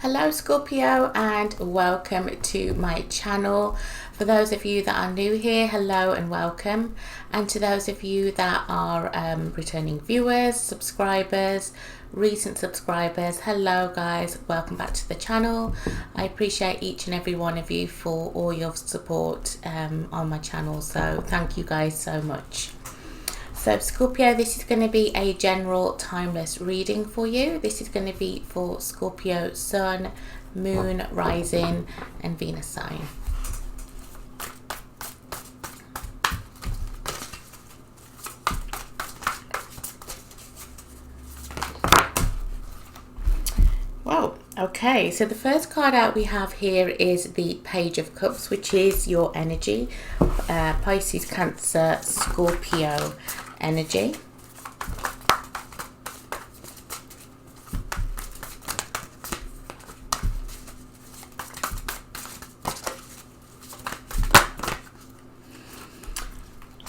Hello Scorpio, and welcome to my channel. For those of you that are new here, hello and welcome, and to those of you that are returning viewers, subscribers, recent subscribers, hello guys, welcome back to the channel. I appreciate each and every one of you for all your support on my channel, so thank you guys so much. So Scorpio, this is going to be a general timeless reading for you. This is going to be for Scorpio Sun, Moon, Rising and Venus sign. Wow, okay, so the first card out we have here is the Page of Cups, which is your energy, Pisces, Cancer, Scorpio energy.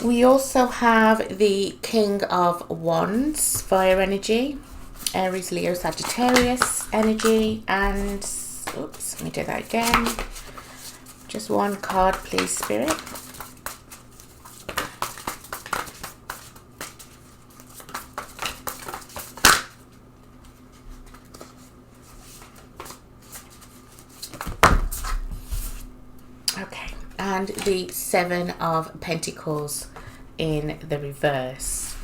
We also have the King of Wands, fire energy, Aries, Leo, Sagittarius energy, and oops, let me do that again. Just one card, please, Spirit. Okay, and the Seven of Pentacles in the reverse.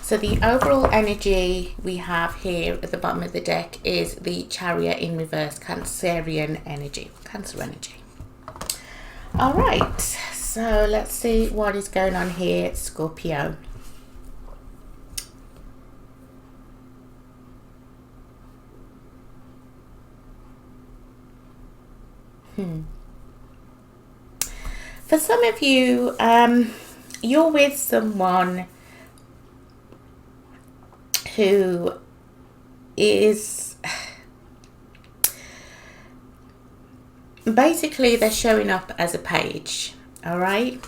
So the overall energy we have here at the bottom of the deck is the Chariot in reverse, Cancerian energy, Cancer energy. All right, so let's see what is going on here, Scorpio. For some of you, you're with someone who is basically, they're showing up as a page, all right?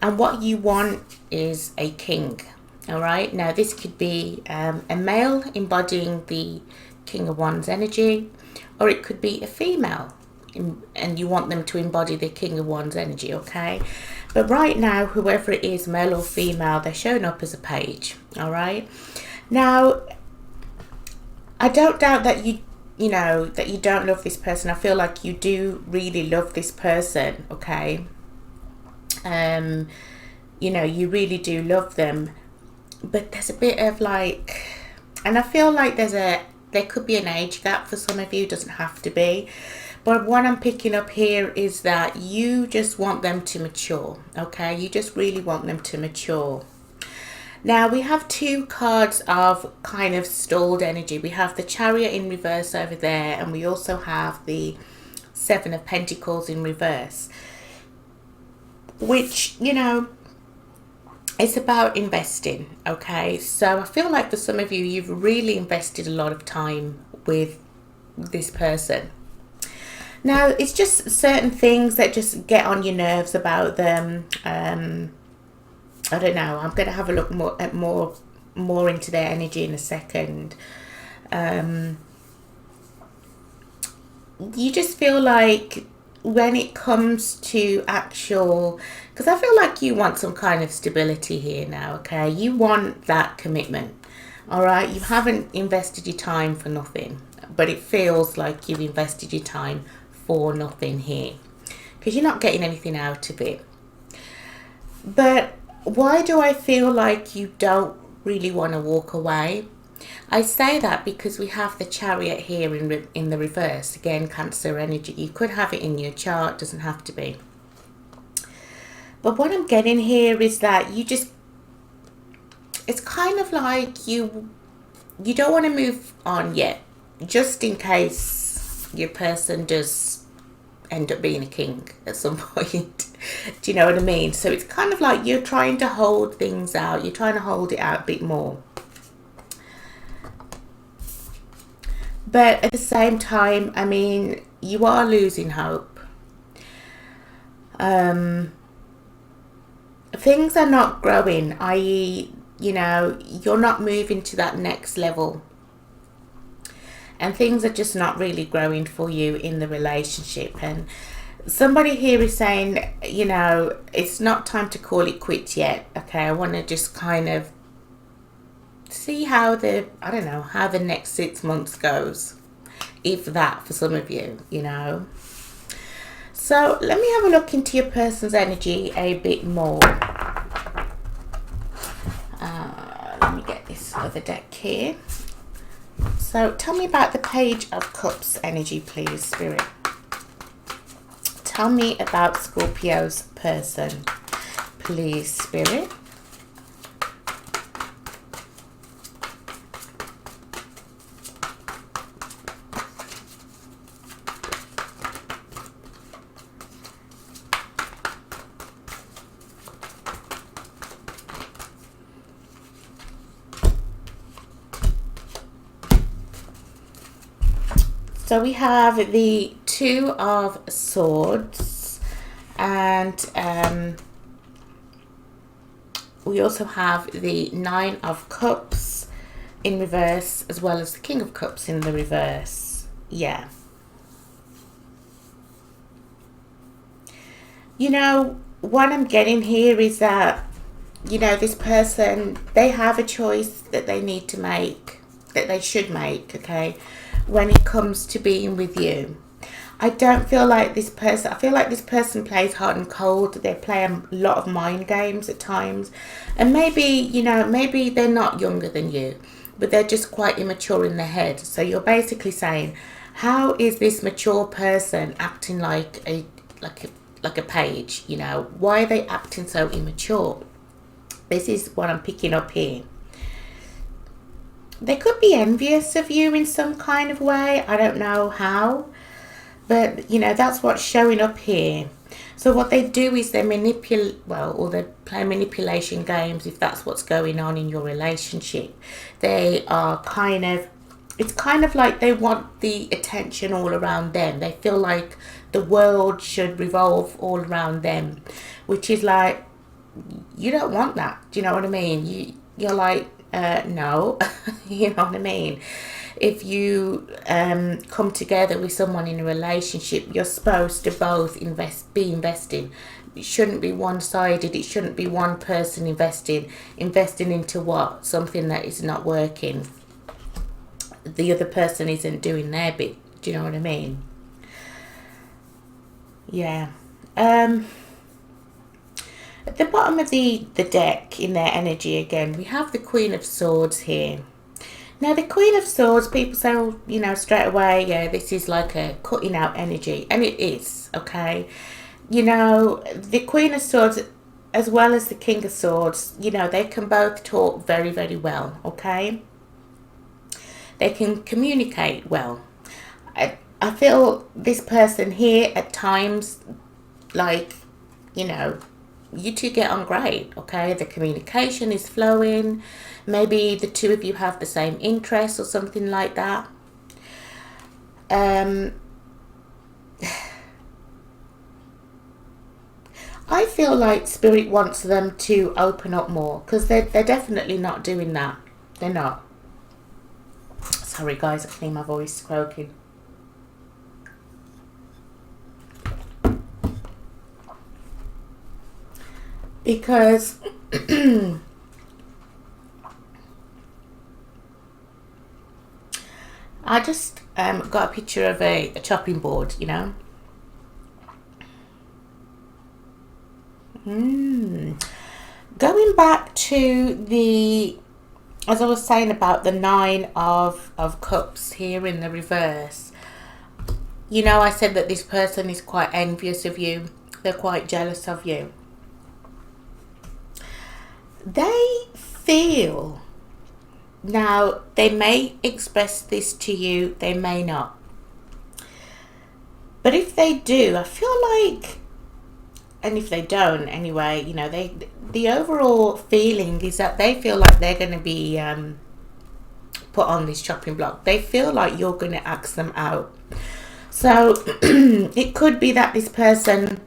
And what you want is a king, all right? Now, this could be a male embodying the King of Wands energy, or it could be a female and you want them to embody the King of Wands energy, okay? But right now, whoever it is, male or female, they're showing up as a page, all right? Now, I don't doubt that you know, that you don't love this person. I feel like you do really love this person, okay? You know, you really do love them. But there's a bit of like, and I feel like there could be an age gap for some of you, doesn't have to be. But what I'm picking up here is that you just want them to mature, okay? You just really want them to mature. Now, we have two cards of kind of stalled energy. We have the Chariot in reverse over there, and we also have the Seven of Pentacles in reverse, which, you know, it's about investing, okay? So I feel like for some of you, you've really invested a lot of time with this person. Now, it's just certain things that just get on your nerves about them. I don't know. I'm going to have a look more into their energy in a second. You just feel like when it comes to actual, because I feel like you want some kind of stability here now, okay? You want that commitment, all right? You haven't invested your time for nothing, but it feels like you've invested your time for nothing here because you're not getting anything out of it. But why do I feel like you don't really want to walk away? I say that because we have the Chariot here in the reverse. Again, Cancer energy. You could have it in your chart, doesn't have to be. But what I'm getting here is that you just, it's kind of like you don't want to move on yet, just in case your person does end up being a king at some point. Do you know what I mean? So it's kind of like you're trying to hold things out. You're trying to hold it out a bit more. But at the same time, I mean, you are losing hope. Things are not growing, i.e., you know, you're not moving to that next level. and things are just not really growing for you in the relationship. And somebody here is saying, you know, it's not time to call it quits yet. Okay, I want to just kind of see how I don't know, how the next 6 months goes, if that, for some of you, you know. So let me have a look into your person's energy a bit more. Let me get this other deck here. So tell me about the Page of Cups energy, please, Spirit. Tell me about Scorpio's person, please, Spirit. So we have the Two of Swords, and we also have the Nine of Cups in reverse, as well as the King of Cups in the reverse. Yeah. You know, what I'm getting here is that, you know, this person, they have a choice that they need to make, that they should make, okay, when it comes to being with you. I don't feel like this person, I feel like this person plays hot and cold. They play a lot of mind games at times. And maybe, you know, maybe they're not younger than you, but they're just quite immature in their head. So you're basically saying, how is this mature person acting like a page, you know? Why are they acting so immature? This is what I'm picking up here. They could be envious of you in some kind of way. I don't know how, but you know, that's what's showing up here. So what they do is they manipulate, or they play manipulation games, if that's what's going on in your relationship. They are it's kind of like they want the attention all around them. They feel like the world should revolve all around them, which is like, you don't want that. Do you know what I mean? You're like, no. You know what I mean? If you come together with someone in a relationship, you're supposed to both be investing. It shouldn't be one-sided. It shouldn't be one person investing into what? Something that is not working. The other person isn't doing their bit. Do you know what I mean? Yeah. At the bottom of the deck, in their energy again, we have the Queen of Swords here. Now, the Queen of Swords, people say, well, you know, straight away, yeah, this is like a cutting out energy. And it is, okay? You know, the Queen of Swords, as well as the King of Swords, you know, they can both talk very, very well, okay? They can communicate well. I feel this person here at times, like, you know, you two get on great, okay? The communication is flowing. Maybe the two of you have the same interests or something like that. I feel like Spirit wants them to open up more, because they're definitely not doing that. They're not. Sorry guys, I can hear my voice croaking. Because I just got a picture of a chopping board, you know. Going back to as I was saying about the Nine of Cups here in the reverse, you know, I said that this person is quite envious of you. They're quite jealous of you. They feel, now they may express this to you, they may not, but if they do, I feel like, and if they don't anyway, you know, the overall feeling is that they feel like they're going to be put on this chopping block. They feel like you're going to ask them out. So it could be that this person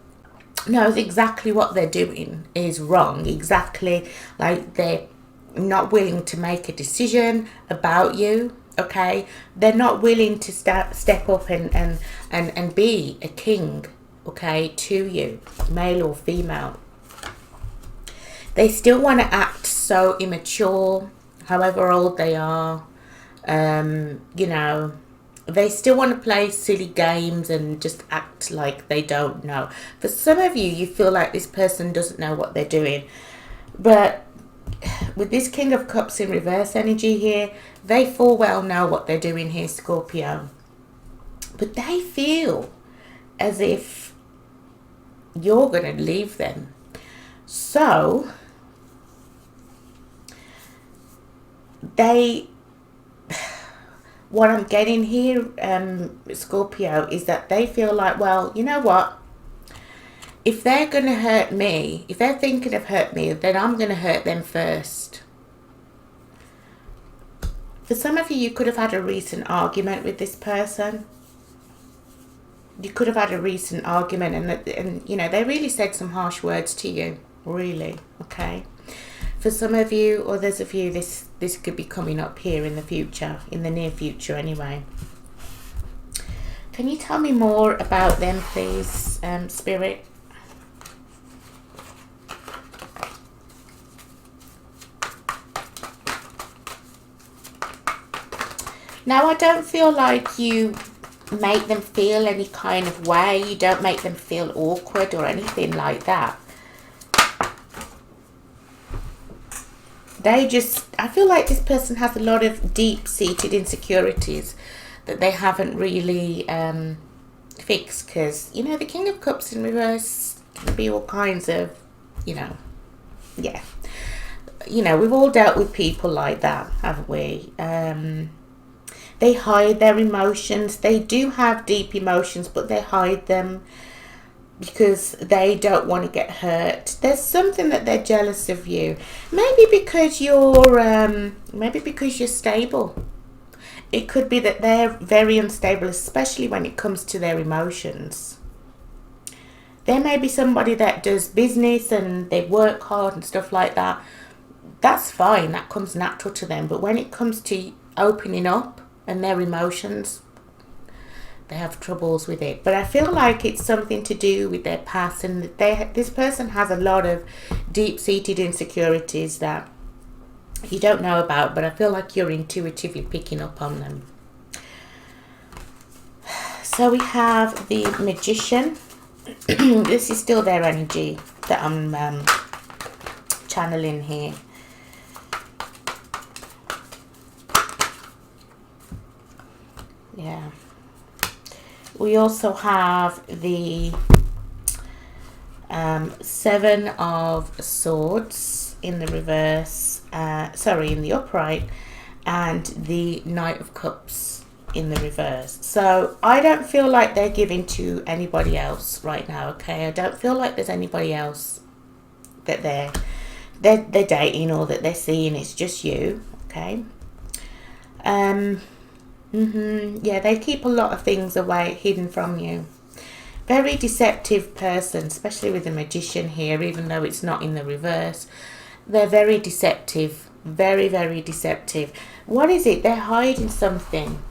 knows exactly what they're doing is wrong, exactly, like they're not willing to make a decision about you, okay? They're not willing to step up and be a king, okay, to you, male or female. They still want to act so immature, however old they are. You know, they still want to play silly games and just act like they don't know. For some of you, you feel like this person doesn't know what they're doing. But with this King of Cups in reverse energy here, they full well know what they're doing here, Scorpio. But they feel as if you're going to leave them. So what I'm getting here, Scorpio, is that they feel like, well, you know what? If they're going to hurt me, if they're thinking of hurt me, then I'm going to hurt them first. For some of you, you could have had a recent argument with this person. You could have had a recent argument and you know, they really said some harsh words to you. Really, okay? For some of you, others of you, this could be coming up here in the future, in the near future anyway. Can you tell me more about them, please, Spirit? Now, I don't feel like you make them feel any kind of way. You don't make them feel awkward or anything like that. I feel like this person has a lot of deep-seated insecurities that they haven't really fixed. Because, you know, the King of Cups in reverse can be all kinds of, you know, yeah. You know, we've all dealt with people like that, haven't we? They hide their emotions. They do have deep emotions, but they hide them because they don't want to get hurt. There's something that they're jealous of you. Maybe because you're stable. It could be that they're very unstable, especially when it comes to their emotions. There may be somebody that does business and they work hard and stuff like that. That's fine. That comes natural to them. But when it comes to opening up and their emotions, they have troubles with it. But I feel like it's something to do with their past, and this person has a lot of deep-seated insecurities that you don't know about, but I feel like you're intuitively picking up on them. So we have the Magician. This is still their energy that I'm channeling here. Yeah. We also have the Seven of Swords in the reverse, in the upright, and the Knight of Cups in the reverse. So I don't feel like they're giving to anybody else right now, okay? I don't feel like there's anybody else that they're dating or that they're seeing. It's just you, okay? Yeah, they keep a lot of things away, hidden from you. Very deceptive person, especially with the Magician here, even though it's not in the reverse. They're very deceptive. Very, very deceptive. What is it? They're hiding something.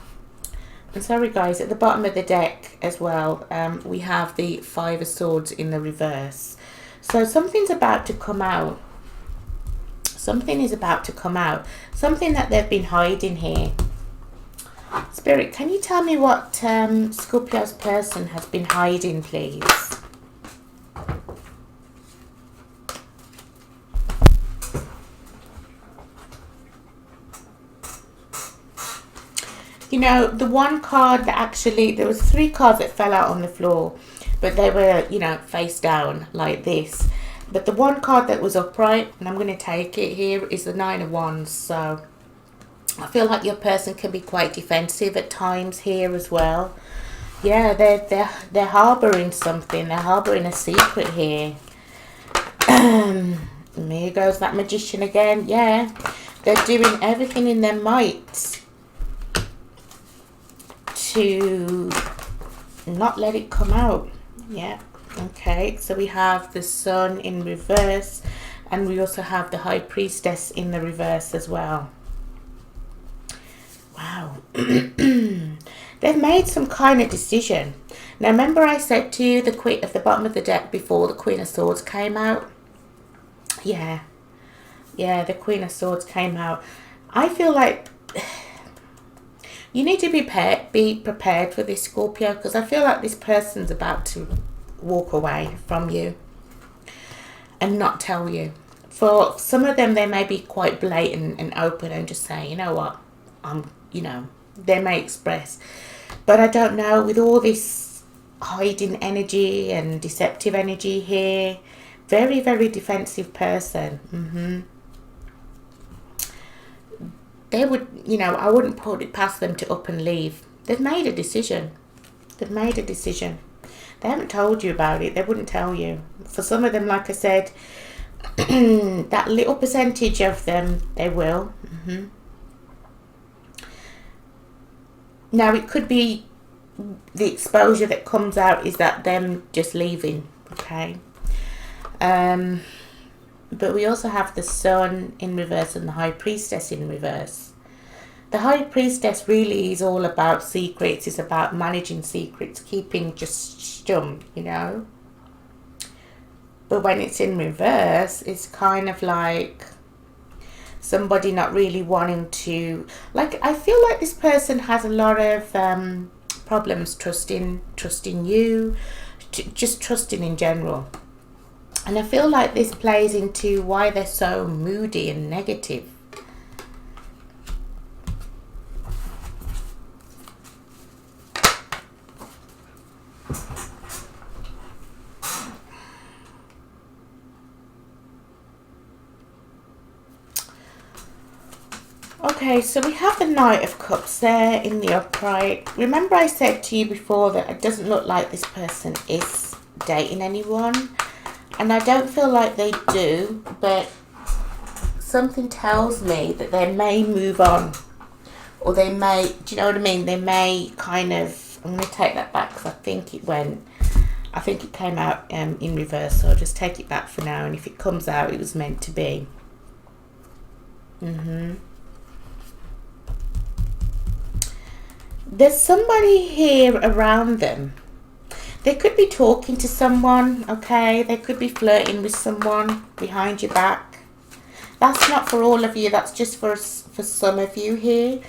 I'm sorry, guys. At the bottom of the deck as well, we have the Five of Swords in the reverse. So something's about to come out. Something is about to come out. Something that they've been hiding here. Spirit, can you tell me what Scorpio's person has been hiding, please? You know, the one card that actually, there was 3 cards that fell out on the floor, but they were, you know, face down like this. But the one card that was upright, and I'm going to take it here, is the Nine of Wands. So I feel like your person can be quite defensive at times here as well. Yeah, they're harboring something. They're harboring a secret here. Here goes that Magician again. Yeah, they're doing everything in their might to not let it come out. Yeah. Okay, so we have the Sun in reverse, and we also have the High Priestess in the reverse as well. Wow. now, they've made some kind of decision. Now, remember I said to you the Queen at the bottom of the deck before the Queen of Swords came out? Yeah, the Queen of Swords came out. I feel like you need to be prepared for this, Scorpio, because I feel like this person's about to walk away from you and not tell you. For some of them, they may be quite blatant and open and just say, you know what, they may express. But I don't know, with all this hiding energy and deceptive energy here, very, very defensive person. They would, I wouldn't put it past them to up and leave. They've made a decision. They haven't told you about it. They wouldn't tell you. For some of them, like I said, that little percentage of them, they will. Now, it could be the exposure that comes out is that them just leaving, okay? But we also have the Sun in reverse and the High Priestess in reverse. The High Priestess really is all about secrets. It's about managing secrets, keeping just stum, But when it's in reverse, it's kind of like somebody not really wanting to... Like, I feel like this person has a lot of problems trusting you, just trusting in general. And I feel like this plays into why they're so moody and negative. Okay, so we have the Knight of Cups there in the upright. Remember I said to you before that it doesn't look like this person is dating anyone. And I don't feel like they do, but something tells me that they may move on. Or they may, do you know what I mean? They may kind of, I'm going to take that back because I think it came out in reverse. So I'll just take it back for now. And if it comes out, it was meant to be. There's somebody here around them. They could be talking to someone, okay? They could be flirting with someone behind your back. That's not for all of you. That's just for some of you here.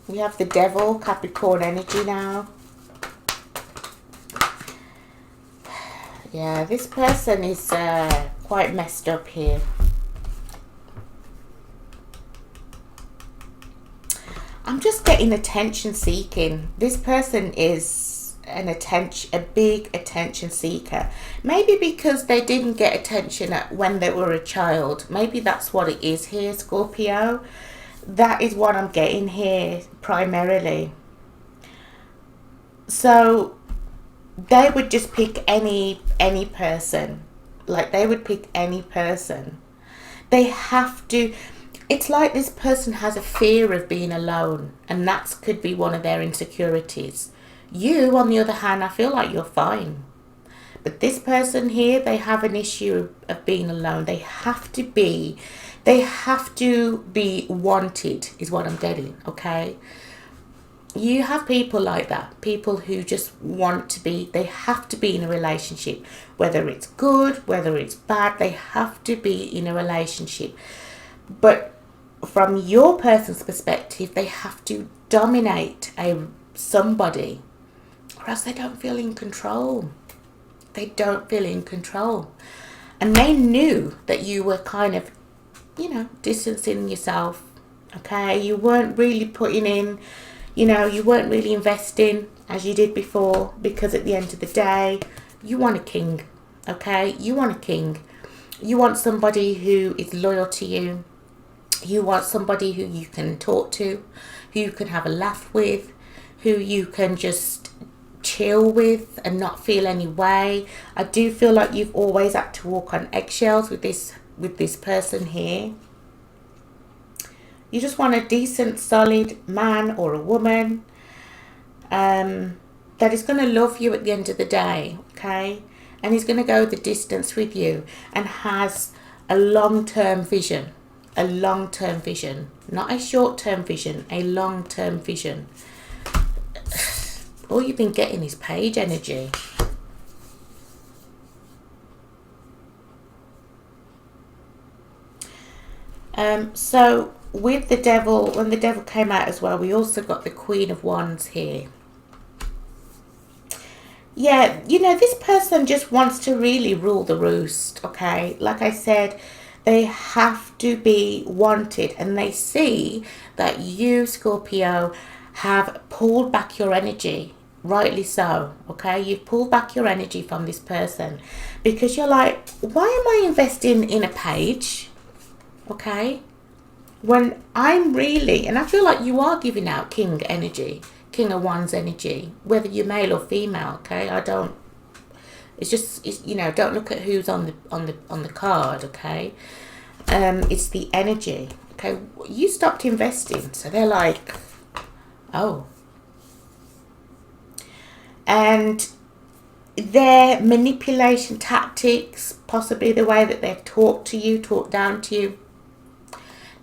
We have the Devil, Capricorn energy now. Yeah, this person is quite messed up here. I'm just getting attention seeking. This person is a big attention seeker. Maybe because they didn't get attention when they were a child. Maybe that's what it is here, Scorpio. That is what I'm getting here primarily. So they would just pick any person. Like, they would pick any person. They have to... It's like this person has a fear of being alone, and that could be one of their insecurities. You, on the other hand, I feel like you're fine. But this person here, they have an issue of being alone. They have to be wanted, is what I'm getting, okay? You have people like that, people who just want to be, they have to be in a relationship. Whether it's good, whether it's bad, they have to be in a relationship. But from your person's perspective, they have to dominate somebody, or else they don't feel in control. They don't feel in control. And they knew that you were kind of, distancing yourself, okay? You weren't really putting in, you weren't really investing as you did before, because at the end of the day, you want a king, okay? You want a king. You want somebody who is loyal to you. You want somebody who you can talk to, who you can have a laugh with, who you can just chill with and not feel any way. I do feel like you've always had to walk on eggshells with this person here. You just want a decent, solid man or a woman that is going to love you at the end of the day, okay? And he's going to go the distance with you and has a long-term vision. a long-term vision, not a short-term vision, a long-term vision. All you've been getting is page energy. So with the devil, when the devil came out as well, we also got the Queen of Wands here. Yeah, you know, this person just wants to really rule the roost, okay? Like I said, they have to be wanted, and they see that you, Scorpio, have pulled back your energy. Rightly so, okay? You've pulled back your energy from this person because you're like, why am I investing in a page, okay? When I'm really, and I feel like you are giving out king energy, King of Wands energy, whether you're male or female, okay? I don't, it's just, it's, you know, don't look at who's on the card, okay? It's the energy, okay? You stopped investing, so they're like, oh. And their manipulation tactics, possibly the way that they've talked to you, talked down to you,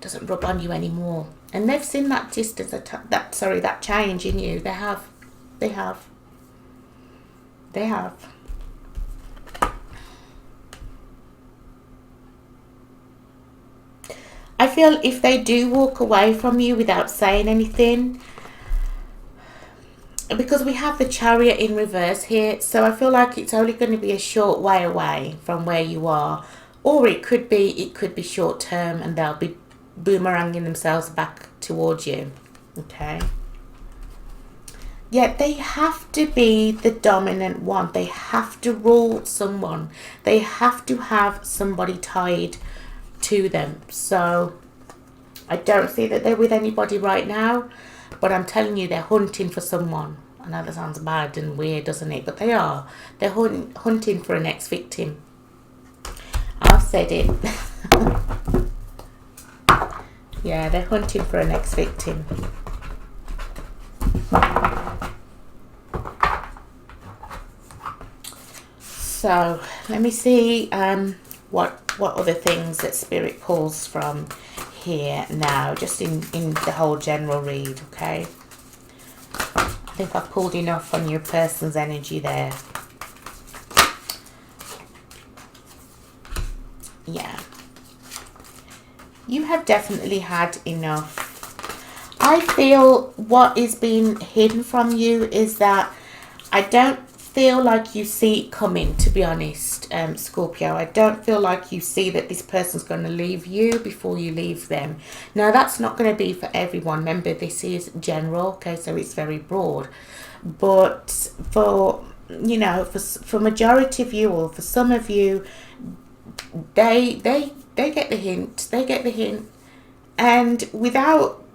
doesn't rub on you anymore. And they've seen that distance, that change in you. They have. I feel if they do walk away from you without saying anything, because we have the Chariot in reverse here, so I feel like it's only going to be a short way away from where you are, or it could be short term, and they'll be boomeranging themselves back towards you, okay? Yeah, they have to be the dominant one. They have to rule someone. They have to have somebody tied to them. So I don't see that they're with anybody right now, but I'm telling you, they're hunting for someone. I know that sounds bad and weird, doesn't it? But they are. They're hunting for a next victim. I've said it. Yeah, they're hunting for a next victim. So let me see what other things that Spirit pulls from here now, just in the whole general read, okay? I think I've pulled enough on your person's energy there. Yeah. You have definitely had enough. I feel what is being hidden from you is that I don't feel like you see it coming, to be honest, Scorpio. I don't feel like you see that this person's going to leave you before you leave them. Now, that's not going to be for everyone. Remember, this is general, okay, so it's very broad. But for, you know, for majority of you, or for some of you, they get the hint. They get the hint. And without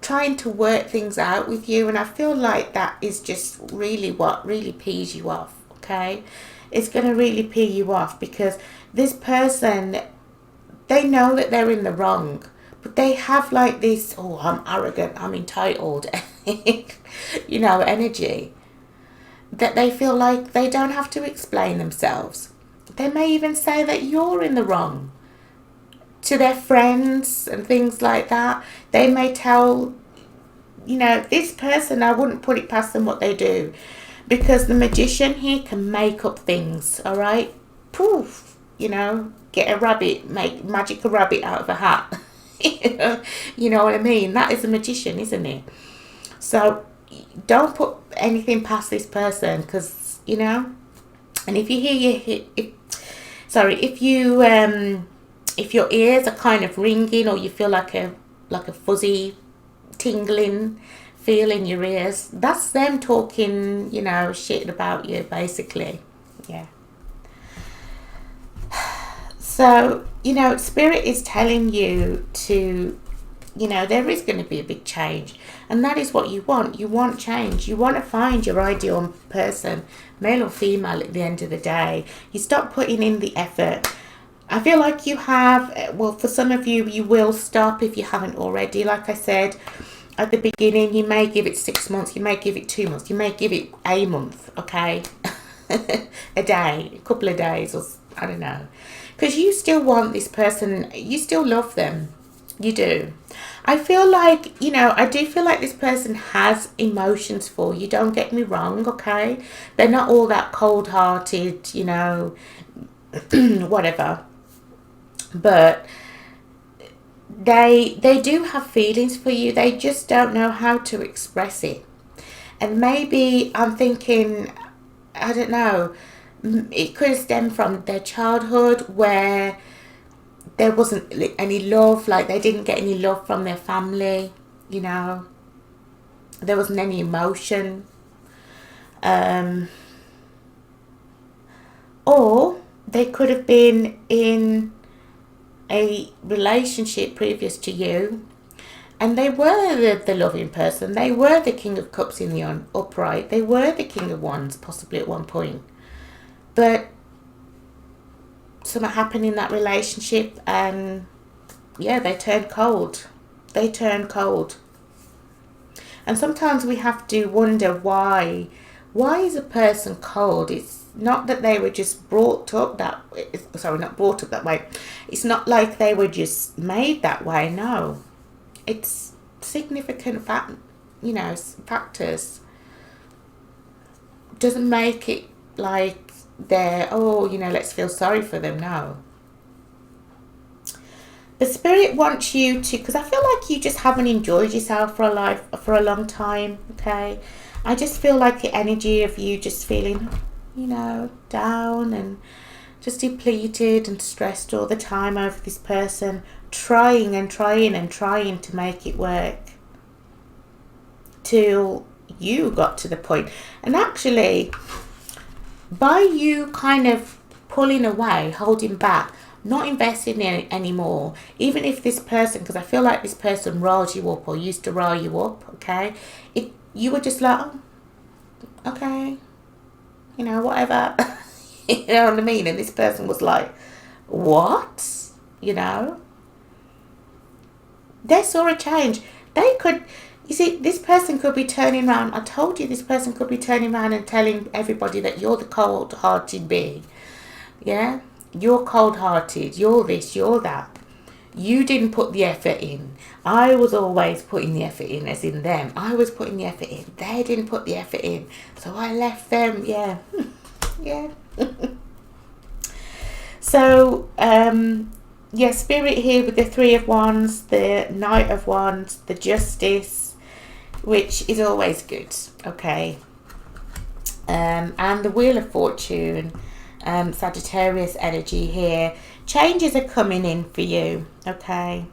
trying to work things out with you, and I feel like that is just really what really pees you off, okay? It's going to really pee you off because this person, they know that they're in the wrong, but they have like this, oh, I'm arrogant, I'm entitled, you know, energy, that they feel like they don't have to explain themselves. They may even say that you're in the wrong to their friends and things like that. They may tell, you know, this person, I wouldn't put it past them what they do, because the magician here can make up things, all right? Poof, you know, get a rabbit, magic a rabbit out of a hat. You know what I mean? That is a magician, isn't it? So don't put anything past this person, because, you know, and if you hear if your ears are kind of ringing, or you feel like a fuzzy tingling feel in your ears, that's them talking, you know, shit about you, basically. Yeah. So, you know, Spirit is telling you to, you know, there is going to be a big change, and that is what you want. You want change. You want to find your ideal person, male or female, at the end of the day. You stop putting in the effort. I feel like you have, well, for some of you, you will stop if you haven't already. Like I said at the beginning, you may give it 6 months, you may give it 2 months, you may give it a month, okay? A day, a couple of days, or I don't know. Because you still want this person, you still love them. You do. I feel like, you know, I do feel like this person has emotions for you. Don't get me wrong, okay? They're not all that cold-hearted, you know, whatever. But they do have feelings for you. They just don't know how to express it. And maybe I'm thinking, I don't know, it could stem from their childhood where there wasn't any love, like they didn't get any love from their family, you know, there wasn't any emotion. Or they could have been in a relationship previous to you and they were the loving person. They were the King of Cups in the upright. They were the King of Wands possibly at one point. But something happened in that relationship and yeah, they turned cold. They turned cold. And sometimes we have to wonder why. Why is a person cold? It's not that they were just brought up that way. Sorry, not brought up that way. It's not like they were just made that way. No. It's significant factors. Doesn't make it like they're, oh, you know, let's feel sorry for them. No. The spirit wants you to, because I feel like you just haven't enjoyed yourself for a long time, okay? I just feel like the energy of you just feeling, you know, down and just depleted and stressed all the time over this person, trying to make it work till you got to the point. And actually, by you kind of pulling away, holding back, not investing in it anymore, even if this person, because I feel like this person rolled you up or used to roll you up, okay, you were just like, oh, okay, you know, whatever. You know what I mean? And this person was like, what? You know, they saw a change. They could, you see, this person could be turning around. I told you this person could be turning around and telling everybody that you're the cold-hearted being. Yeah? You're cold-hearted. You're this, you're that. You didn't put the effort in. I was always putting the effort in, as in them. I was putting the effort in. They didn't put the effort in. So I left them. Yeah. Yeah. So, yeah, spirit here with the Three of Wands, the Knight of Wands, the Justice, which is always good, okay? And the Wheel of Fortune, Sagittarius energy here. Changes are coming in for you, okay?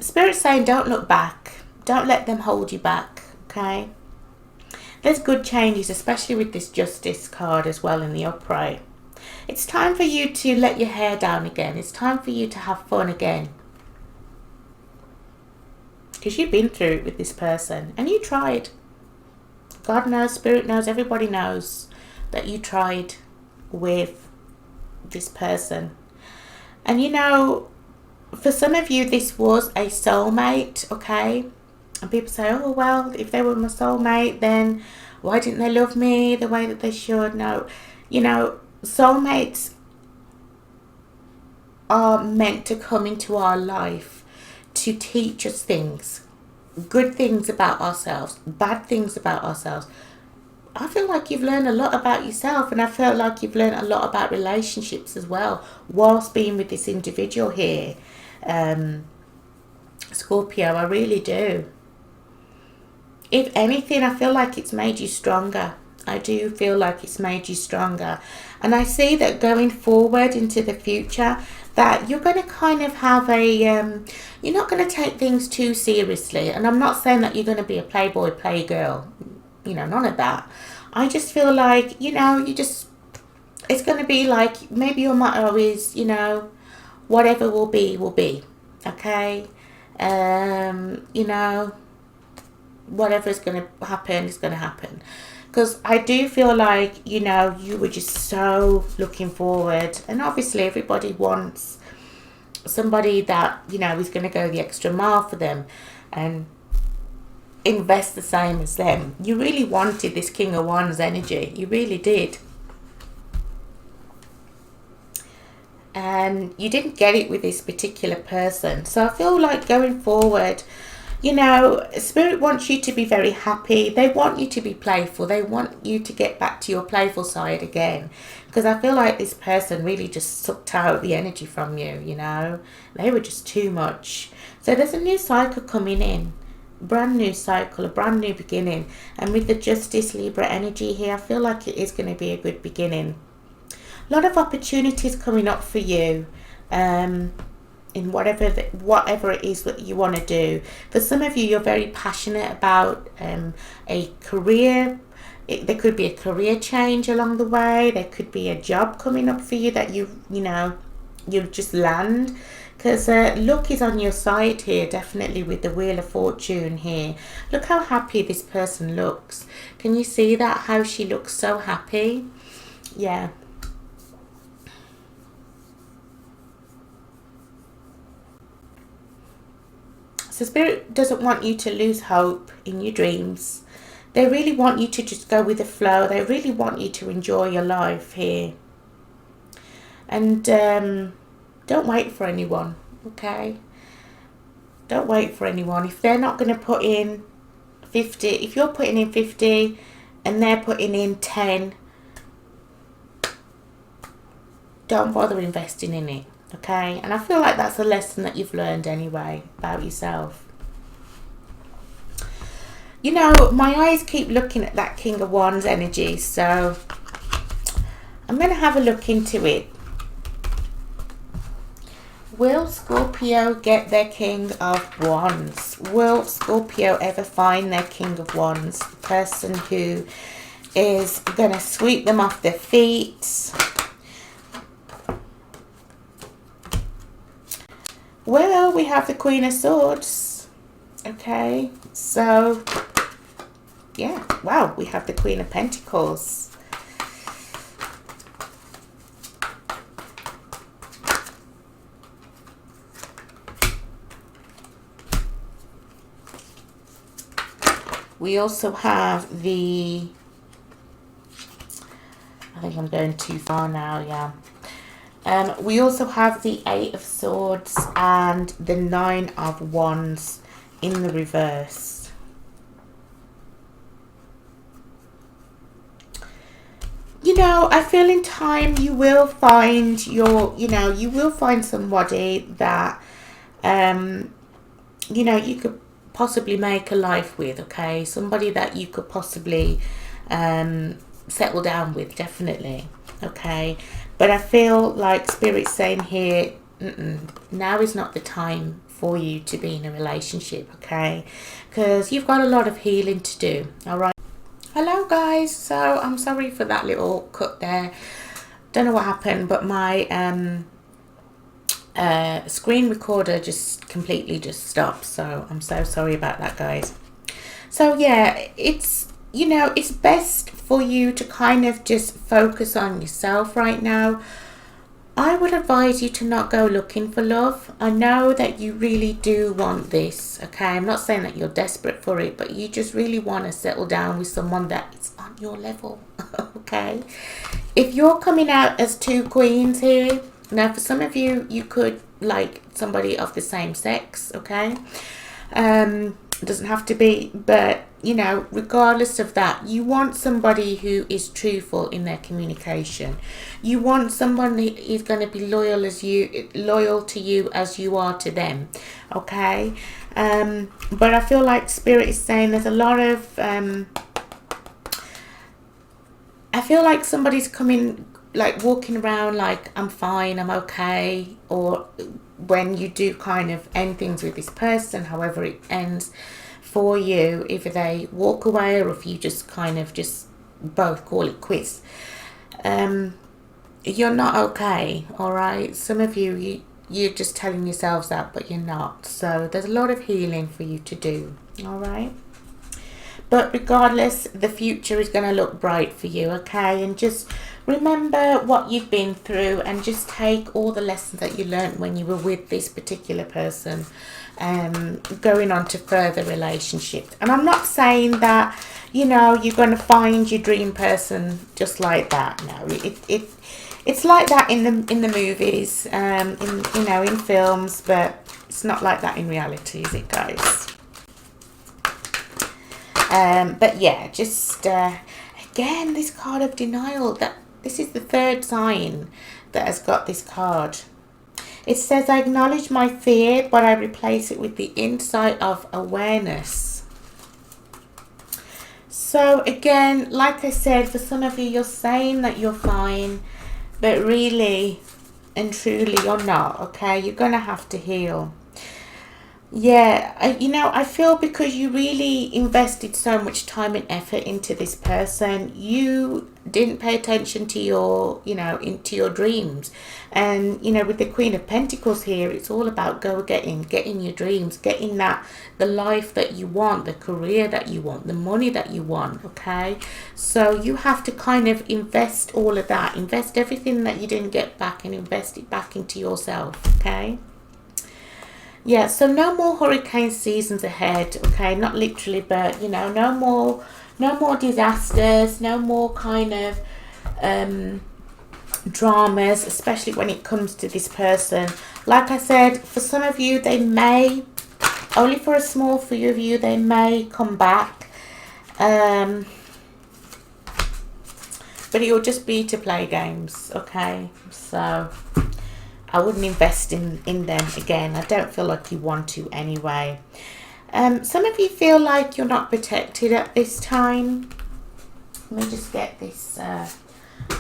Spirit saying don't look back. Don't let them hold you back, okay? There's good changes, especially with this Justice card as well in the upright. It's time for you to let your hair down again. It's time for you to have fun again. Because you've been through it with this person and you tried. God knows, Spirit knows, everybody knows that you tried with this person. And you know, for some of you, this was a soulmate, okay? And people say, oh, well, if they were my soulmate, then why didn't they love me the way that they should? No, you know, soulmates are meant to come into our life to teach us things. Good things about ourselves, bad things about ourselves. I feel like you've learned a lot about yourself, and I feel like you've learned a lot about relationships as well whilst being with this individual here. Scorpio, I really do. If anything, I feel like it's made you stronger. I do feel like it's made you stronger. And I see that going forward into the future, that you're going to kind of have a, you're not going to take things too seriously. And I'm not saying that you're going to be a playboy, playgirl, you know, none of that. I just feel like, you know, it's going to be like, maybe your motto is, you know, whatever will be, okay? You know, whatever is going to happen is going to happen. Because I do feel like, you know, you were just so looking forward. And obviously everybody wants somebody that, you know, is going to go the extra mile for them and invest the same as them. You really wanted this King of Wands energy. You really did. and you didn't get it with this particular person. So I feel like going forward, you know, Spirit wants you to be very happy. They want you to be playful. They want you to get back to your playful side again. Because I feel like this person really just sucked out the energy from you, you know. They were just too much. So there's a new cycle coming in. Brand new cycle, a brand new beginning. And with the Justice Libra energy here, I feel like it is going to be a good beginning. A lot of opportunities coming up for you. In whatever it is that you want to do. For some of you, you're very passionate about a career. There could be a career change along the way. There could be a job coming up for you that you'll just land. Because luck is on your side here, definitely, with the Wheel of Fortune here. Look how happy this person looks. Can you see that? How she looks so happy? Yeah. So Spirit doesn't want you to lose hope in your dreams. They really want you to just go with the flow. They really want you to enjoy your life here. And don't wait for anyone, okay? Don't wait for anyone. If they're not going to put in 50, if you're putting in 50 and they're putting in 10, don't bother investing in it. Okay, and I feel like that's a lesson that you've learned anyway about yourself. You know, my eyes keep looking at that King of Wands energy, so I'm going to have a look into it. Will Scorpio get their King of Wands? Will Scorpio ever find their King of Wands? The person who is going to sweep them off their feet. Well, we have the Queen of Swords. Okay, so, yeah, wow, we have the Queen of Pentacles. We also have the, I think I'm going too far now, yeah. We also have the Eight of Swords and the Nine of Wands in the reverse. You know, I feel in time you will find you will find somebody that, you could possibly make a life with, okay? Somebody that you could possibly settle down with, definitely, okay? But I feel like Spirit's saying here, now is not the time for you to be in a relationship, okay? Because you've got a lot of healing to do, all right? Hello, guys. So I'm sorry for that little cut there. Don't know what happened, but my screen recorder just completely stopped. So I'm so sorry about that, guys. So yeah, it's best for you to kind of just focus on yourself right now. I would advise you to not go looking for love. I know that you really do want this, okay? I'm not saying that you're desperate for it, but you just really want to settle down with someone that is on your level, okay? If you're coming out as two queens here, now for some of you, you could like somebody of the same sex, okay? It doesn't have to be, but regardless of that, you want somebody who is truthful in their communication. You want someone who is going to be loyal to you as you are to them, okay? But I feel like Spirit is saying there's a lot of I feel like somebody's coming, like walking around like, I'm fine, I'm okay. Or when you do kind of end things with this person, however it ends for you, if they walk away or if you just kind of just both call it quits, you're not okay, all right? Some of you're just telling yourselves that, but you're not. So there's a lot of healing for you to do, all right? But regardless, the future is going to look bright for you, okay? And just remember what you've been through and just take all the lessons that you learned when you were with this particular person, going on to further relationships. And I'm not saying that, you're going to find your dream person just like that. No, It's like that in the movies, in films, but it's not like that in reality, is it, guys? But yeah, just again, this card of denial. That this is the third sign that has got this card. It says, I acknowledge my fear, but I replace it with the insight of awareness. So again, like I said, for some of you, you're saying that you're fine, but really and truly you're not, okay? You're going to have to heal. Yeah, I feel because you really invested so much time and effort into this person, you didn't pay attention to your, into your dreams. And, with the Queen of Pentacles here, it's all about getting your dreams, getting the life that you want, the career that you want, the money that you want, okay? So you have to kind of invest all of that, invest everything that you didn't get back and invest it back into yourself, okay? Yeah, so no more hurricane seasons ahead, okay? Not literally, but, no more disasters, no more kind of dramas, especially when it comes to this person. Like I said, for some of you, they may, only for a small few of you, they may come back. But it will just be to play games, okay? So I wouldn't invest in them again. I don't feel like you want to anyway. Some of you feel like you're not protected at this time. Let me just get this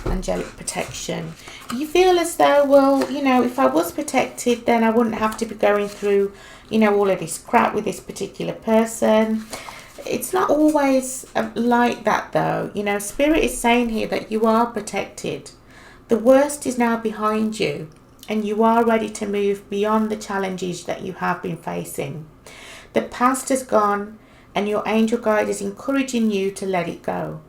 angelic protection. You feel as though, well, if I was protected, then I wouldn't have to be going through, all of this crap with this particular person. It's not always like that, though. Spirit is saying here that you are protected. The worst is now behind you, and you are ready to move beyond the challenges that you have been facing. The past has gone, and your angel guide is encouraging you to let it go.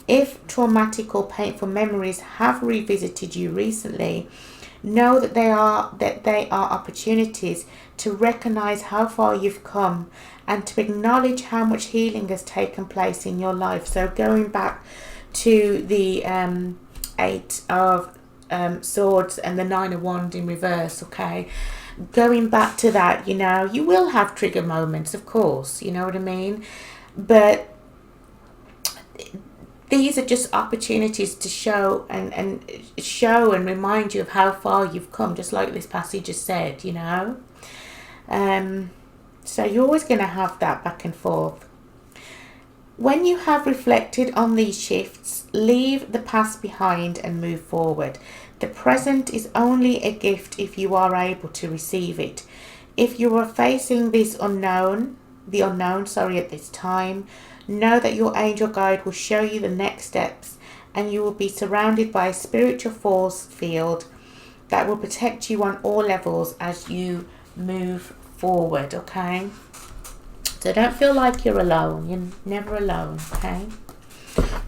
If traumatic or painful memories have revisited you recently, know that they are opportunities to recognize how far you've come and to acknowledge how much healing has taken place in your life. So going back to the Eight of Swords and the Nine of Wands in reverse, okay? Going back to that, you will have trigger moments, of course, you know what I mean? But these are just opportunities to show and remind you of how far you've come, just like this passage just said, So you're always going to have that back and forth. When you have reflected on these shifts, leave the past behind and move forward. The present is only a gift if you are able to receive it. If you are facing the unknown, at this time, know that your angel guide will show you the next steps, and you will be surrounded by a spiritual force field that will protect you on all levels as you move forward, okay? So don't feel like you're alone. You're never alone, okay?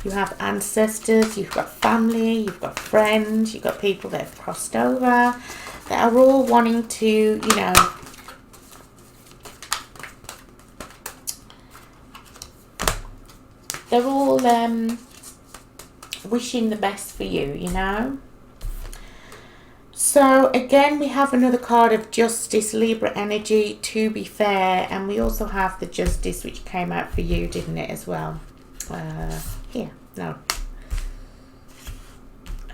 You have ancestors, you've got family, you've got friends, you've got people that have crossed over, that are all wanting to, they're all wishing the best for you, So again, we have another card of Justice, Libra energy, to be fair. And we also have the Justice, which came out for you, didn't it, as well? Here, no.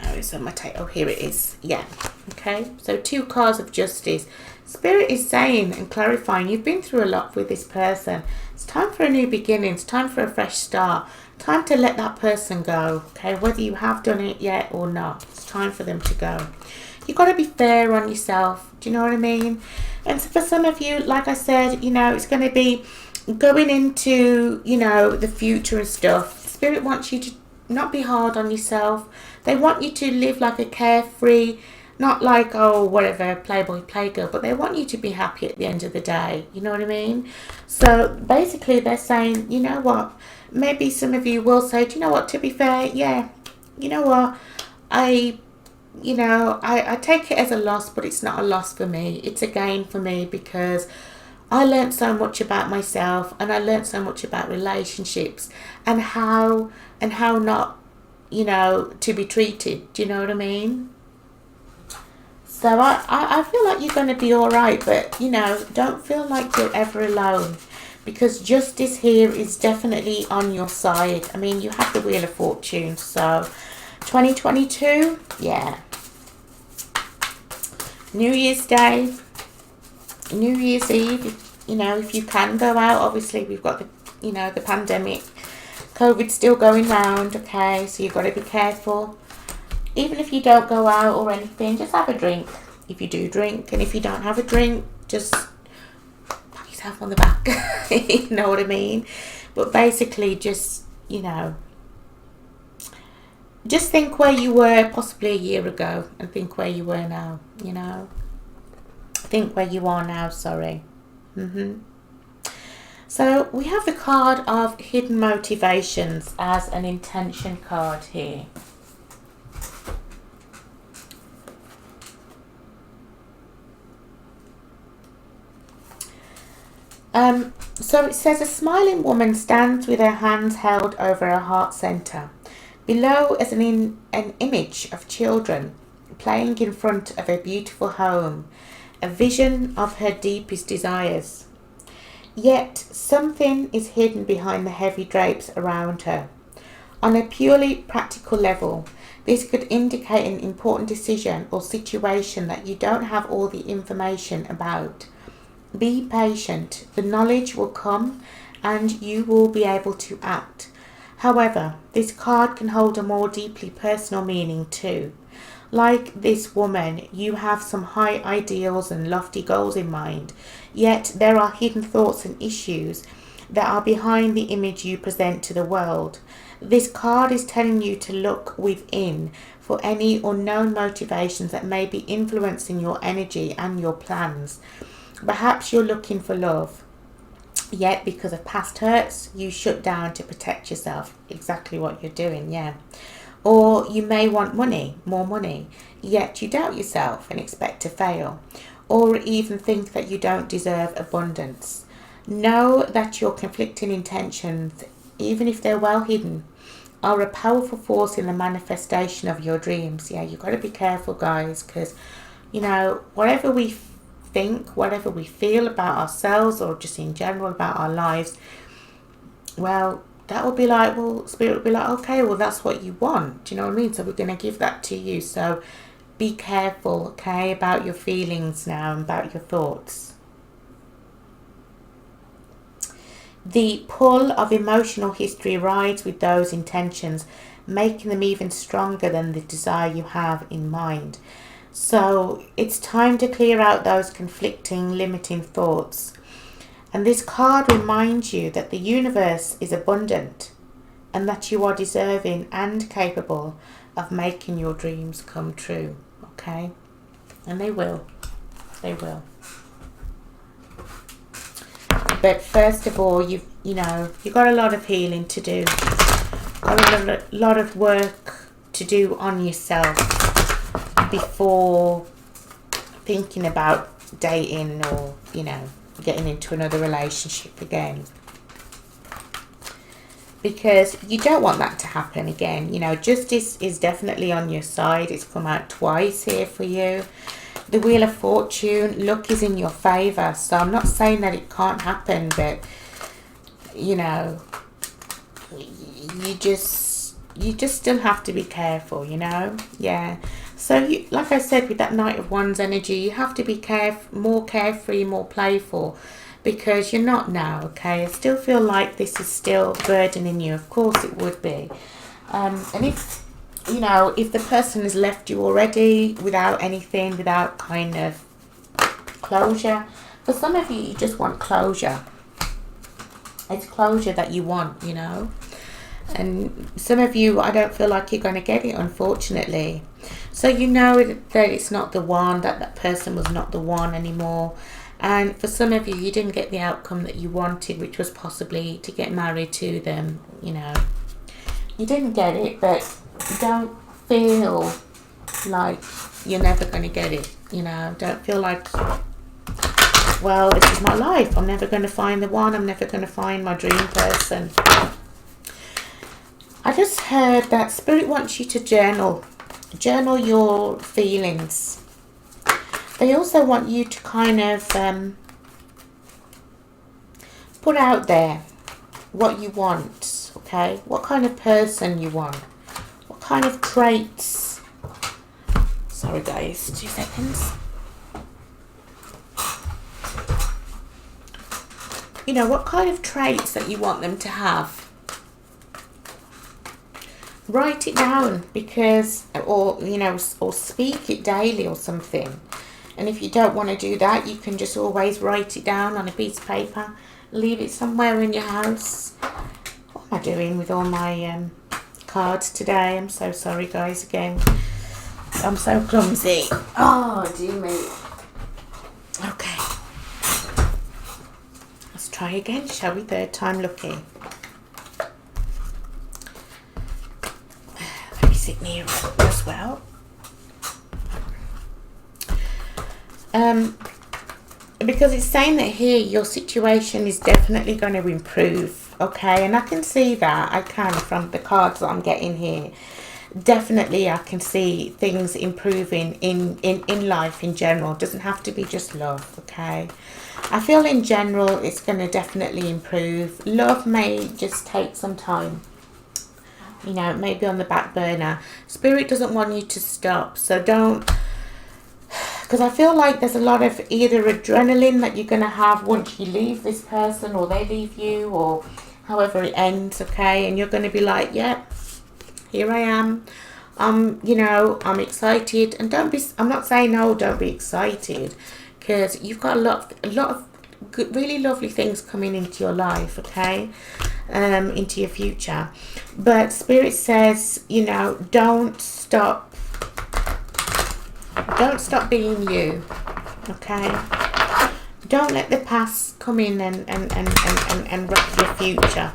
Oh, it's on my table. Oh, here it is. Yeah. Okay. So 2 cards of Justice. Spirit is saying and clarifying, you've been through a lot with this person. It's time for a new beginning. It's time for a fresh start. Time to let that person go. Okay. Whether you have done it yet or not. It's time for them to go. You've got to be fair on yourself. Do you know what I mean? And so for some of you, like I said, it's going to be going into, the future and stuff. Spirit wants you to not be hard on yourself. They want you to live like a carefree, not like, oh, whatever, playboy, playgirl, but they want you to be happy at the end of the day. You know what I mean? So basically they're saying, you know what? Maybe some of you will say, do you know what? To be fair, yeah, you know what? I take it as a loss, but it's not a loss for me. It's a gain for me because I learned so much about myself, and I learned so much about relationships and how not, to be treated. Do you know what I mean? So I feel like you're going to be all right, but, you know, don't feel like you're ever alone, because justice here is definitely on your side. I mean, you have the Wheel of Fortune, so 2022, yeah. New Year's Day, New Year's Eve, you know, if you can go out. Obviously, we've got the, you know, the pandemic. COVID's still going round, okay? So you've got to be careful. Even if you don't go out or anything, just have a drink. If you do drink, and if you don't have a drink, just pat yourself on the back. You know what I mean? But basically, just, you know, just think where you were possibly a year ago and think where you were now, you know. Think where you are now, sorry. So we have the card of hidden motivations as an intention card here. So it says, a smiling woman stands with her hands held over her heart center. Below is an image of children playing in front of a beautiful home, a vision of her deepest desires. Yet something is hidden behind the heavy drapes around her. On a purely practical level, this could indicate an important decision or situation that you don't have all the information about. Be patient. The knowledge will come and you will be able to act. However, this card can hold a more deeply personal meaning too. Like this woman, you have some high ideals and lofty goals in mind, yet there are hidden thoughts and issues that are behind the image you present to the world. This card is telling you to look within for any unknown motivations that may be influencing your energy and your plans. Perhaps you're looking for love, yet because of past hurts, you shut down to protect yourself. Exactly what you're doing, yeah. Or you may want money, more money, yet you doubt yourself and expect to fail. Or even think that you don't deserve abundance. Know that your conflicting intentions, even if they're well hidden, are a powerful force in the manifestation of your dreams. Yeah, you've got to be careful, guys, because, you know, whatever we think, whatever we feel about ourselves or just in general about our lives, well, that will be like, well, Spirit will be like, okay, well, that's what you want. Do you know what I mean? So we're going to give that to you. So be careful, okay, about your feelings now and about your thoughts. The pull of emotional history rides with those intentions, making them even stronger than the desire you have in mind. So it's time to clear out those conflicting, limiting thoughts. And this card reminds you that the universe is abundant and that you are deserving and capable of making your dreams come true. Okay? And they will. They will. But first of all, you've got a lot of healing to do. Got a lot of work to do on yourself before thinking about dating or, you know, getting into another relationship again, because you don't want that to happen again. You know, justice is definitely on your side. It's come out twice here for you. The Wheel of Fortune, luck is in your favor. So I'm not saying that it can't happen, but, you know, you just still have to be careful, you know. Yeah. So, like I said, with that Knight of Wands energy, you have to be more carefree, more playful, because you're not now, okay? I still feel like this is still burdening you. Of course it would be. And if, you know, if the person has left you already without anything, without kind of closure, for some of you, you just want closure. It's closure that you want, you know. And some of you, I don't feel like you're going to get it, unfortunately. So you know that it's not the one, that person was not the one anymore. And for some of you, you didn't get the outcome that you wanted, which was possibly to get married to them, you know. You didn't get it, but don't feel like you're never going to get it, you know. Don't feel like, well, this is my life. I'm never going to find the one. I'm never going to find my dream person. I just heard that Spirit wants you to journal your feelings. They also want you to kind of put out there what you want, okay? What kind of person you want. What kind of traits. Sorry guys, 2 seconds. You know, what kind of traits that you want them to have. Write it down, because, or, you know, or speak it daily or something. And if you don't want to do that, you can just always write it down on a piece of paper. Leave it somewhere in your house. What am I doing with all my cards today? I'm so sorry, guys, again. I'm so clumsy. Oh, dear me. Okay. Let's try again, shall we? Third time lucky. Let me sit near it as well. Because it's saying that here your situation is definitely going to improve, okay? And I can see that. I can, from the cards that I'm getting here. Definitely I can see things improving in life in general. It doesn't have to be just love, okay? I feel in general it's going to definitely improve. Love may just take some time, you know, maybe on the back burner. Spirit doesn't want you to stop, so don't, because I feel like there's a lot of either adrenaline that you're going to have once you leave this person, or they leave you, or however it ends, okay? And you're going to be like, yeah, here I am. You know, I'm excited. And don't be, I'm not saying, no, don't be excited, because you've got a lot of good, really lovely things coming into your life, okay? Into your future. But Spirit says, you know, don't stop being you, okay? Don't let the past come in and wreck your future.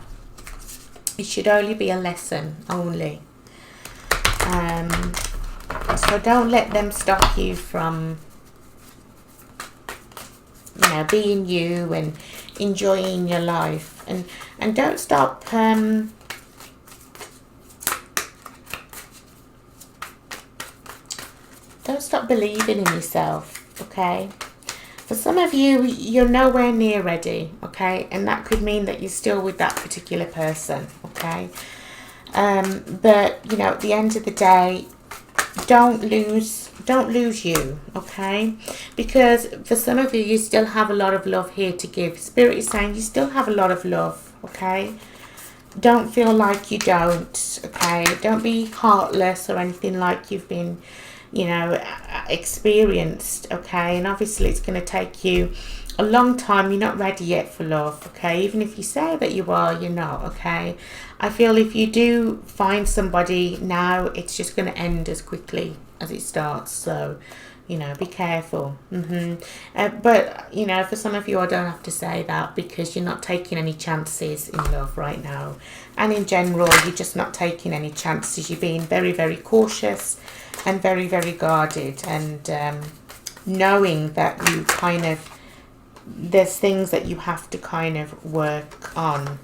It should only be a lesson, only. So don't let them stop you from, you know, being you and enjoying your life. And don't stop believing in yourself, okay? For some of you, you're nowhere near ready, okay? And that could mean that you're still with that particular person, okay? But, you know, at the end of the day, don't lose you, okay? Because for some of you, you still have a lot of love here to give. Spirit is saying you still have a lot of love, okay? Don't feel like you don't, okay? Don't be heartless or anything like you've been, you know, experienced, okay? And obviously it's going to take you a long time. You're not ready yet for love, okay? Even if you say that you are, you're not, okay? I feel if you do find somebody now, it's just going to end as quickly as it starts. So, you know, be careful. But, you know, for some of you, I don't have to say that, because you're not taking any chances in love right now. And in general, you're just not taking any chances. You're being very, very cautious and very, very guarded, and knowing that you kind of, there's things that you have to kind of work on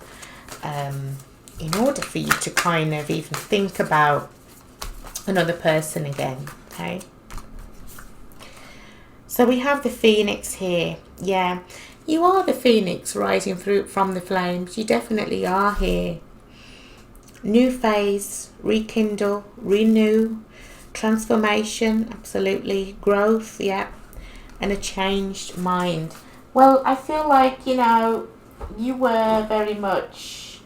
in order for you to kind of even think about another person again, okay? So we have the Phoenix here. Yeah, you are the Phoenix rising through from the flames. You definitely are here. New phase, rekindle, renew, transformation, absolutely, growth, yeah, and a changed mind. Well, I feel like, you know, you were very much,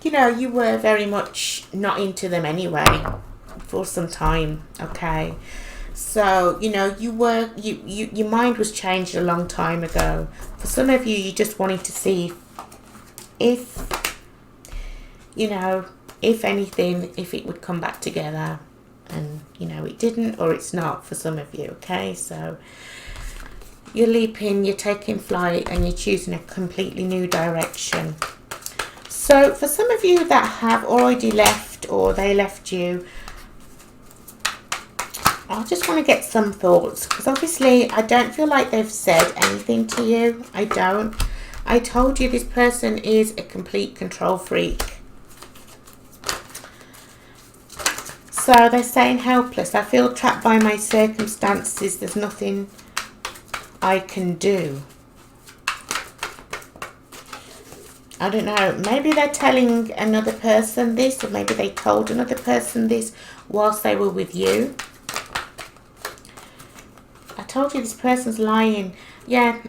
you know, you were very much not into them anyway for some time, okay? So, you know, you were, your mind was changed a long time ago. For some of you, you just wanted to see if, you know, if anything, if it would come back together. And, you know, it didn't, or it's not for some of you, okay? So you're leaping, you're taking flight, and you're choosing a completely new direction. So for some of you that have already left, or they left you, I just want to get some thoughts, because obviously I don't feel like they've said anything to you. I don't. I told you this person is a complete control freak. So they're saying helpless. I feel trapped by my circumstances. There's nothing I can do. I don't know. Maybe they're telling another person this, or maybe they told another person this whilst they were with you. I told you this person's lying. Yeah,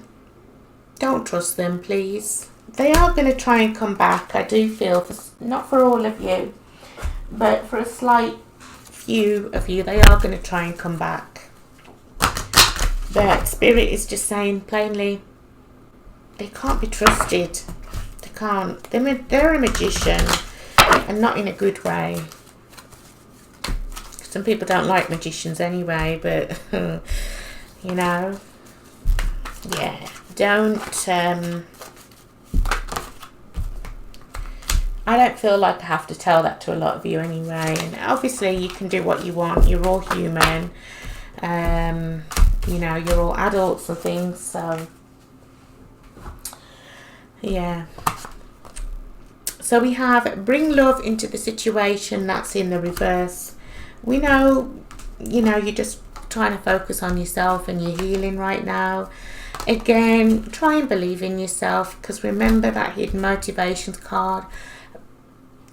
don't trust them, please. They are going to try and come back, I do feel. Not for all of you, but for a slight few of you, they are going to try and come back. But Spirit is just saying plainly, they can't be trusted. They can't. They're a magician, and not in a good way. Some people don't like magicians anyway, but you know, yeah, don't. I don't feel like I have to tell that to a lot of you anyway. And obviously, you can do what you want. You're all human. You know, you're all adults and things. So, yeah. So we have bring love into the situation. That's in the reverse. We know, you know, you're just trying to focus on yourself and your healing right now. Again, try and believe in yourself, because remember that hidden motivations card.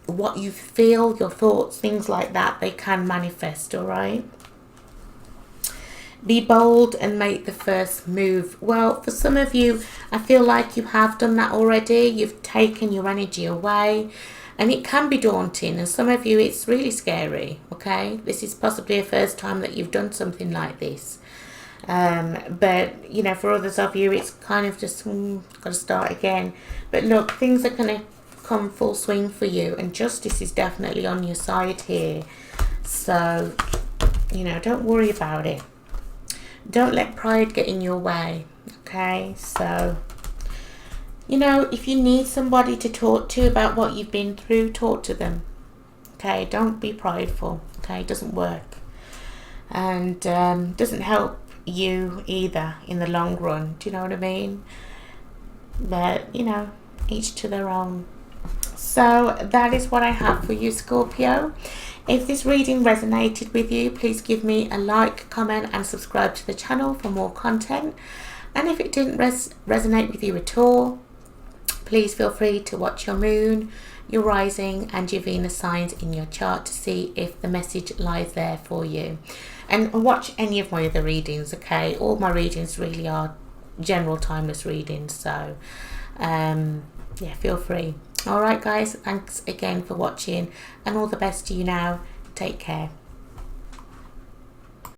What you feel, your thoughts, things like that, they can manifest, all right? Be bold and make the first move. Well, for some of you, I feel like you have done that already. You've taken your energy away, and it can be daunting. And some of you, it's really scary, okay? This is possibly a first time that you've done something like this. But, you know, for others of you, it's kind of just, got to start again. But look, things are going to come full swing for you, and justice is definitely on your side here. So, you know, don't worry about it. Don't let pride get in your way, okay? So, you know, if you need somebody to talk to about what you've been through, talk to them, okay? Don't be prideful, okay? It doesn't work, and doesn't help you either in the long run. Do you know what I mean? But, you know, each to their own. So that is what I have for you, Scorpio. If this reading resonated with you, please give me a like, comment and subscribe to the channel for more content. And if it didn't resonate with you at all, please feel free to watch your moon, your rising and your Venus signs in your chart to see if the message lies there for you. And watch any of my other readings, okay? All my readings really are general timeless readings, so yeah, feel free. All right, guys, thanks again for watching, and all the best to you now. Take care.